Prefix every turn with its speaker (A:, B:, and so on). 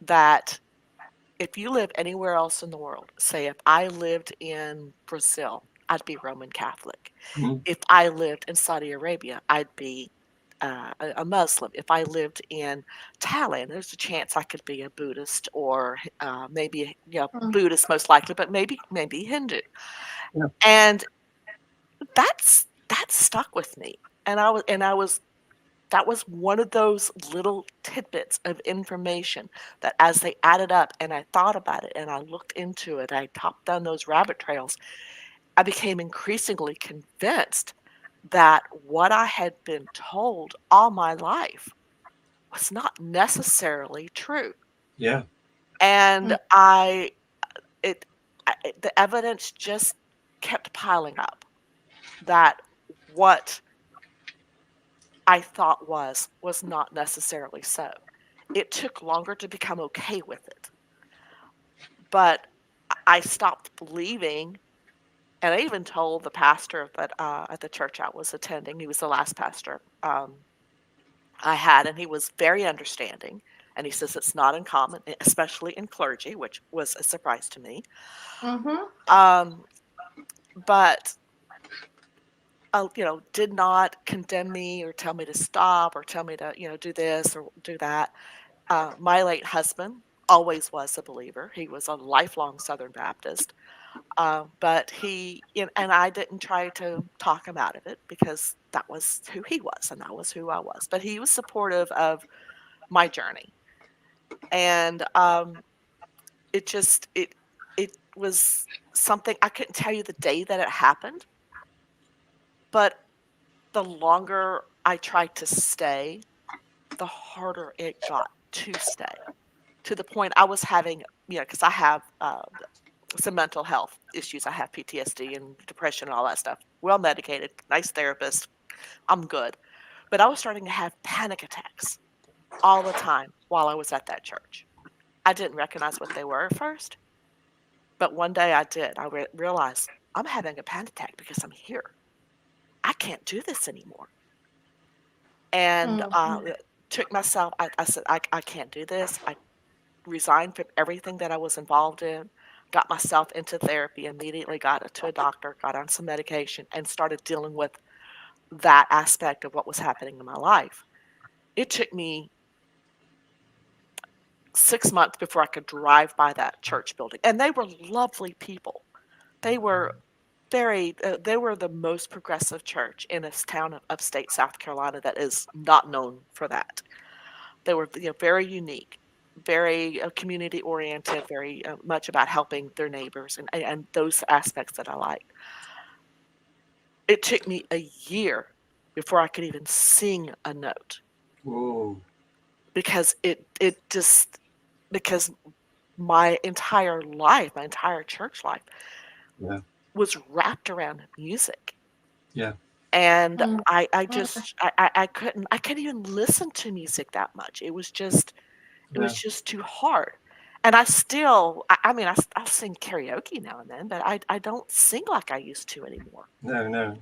A: that if you live anywhere else in the world, say if I lived in Brazil, I'd be Roman Catholic.
B: Mhm.
A: If I lived in Saudi Arabia, I'd be a Muslim. If I lived in Thailand, there's a chance I could be a Buddhist or maybe Buddhist most likely, but maybe Hindu.
B: Yeah.
A: And that stuck with me. And I was that was one of those little tidbits of information that as they added up and I thought about it and I looked into it, I topped down those rabbit trails, I became increasingly convinced that what I had been told all my life was not necessarily true.
B: Yeah.
A: And
C: Mm.
A: the evidence just kept piling up that what I thought was not necessarily so. It took longer to become okay with it, but I stopped believing, and I even told the pastor that at the church I was attending. He was the last pastor I had, and he was very understanding. And he says it's not uncommon, especially in clergy, which was a surprise to me.
C: Mhm.
A: Um, but did not condemn me or tell me to stop or tell me to, do this or do that. My late husband always was a believer. He was a lifelong Southern Baptist. But and I didn't try to talk him out of it because that was who he was and that was who I was. But he was supportive of my journey. And it was something I couldn't tell you the day that it happened, but the longer I tried to stay, the harder it got to stay. To the point I was having, because I have some mental health issues. I have PTSD and depression and all that stuff. Well medicated, nice therapist. I'm good. But I was starting to have panic attacks all the time while I was at that church. I didn't recognize what they were at first, but one day I did. I realized I'm having a panic attack because I'm here. I can't do this anymore. And
C: Mhm.
A: took myself, I said, I can't do this. I resigned from everything that I was involved in, got myself into therapy, immediately got to a doctor, got on some medication, and started dealing with that aspect of what was happening in my life. It took me 6 months before I could drive by that church building. And they were lovely people. They were they were the most progressive church in this town of upstate South Carolina that is not known for that. They were, very unique, very community oriented, very much about helping their neighbors and those aspects that I like. It took me a year before I could even sing a note
B: Whoa.
A: because it just because my entire life, my entire church life
B: Yeah.
A: was wrapped around music.
B: Yeah.
A: And
C: Mm.
A: I
C: Mm.
A: just I couldn't even listen to music that much. It was
B: Yeah.
A: just too hard. And I still, I mean, I'll sing karaoke now and then, but I don't sing like I used to anymore.
B: No, no.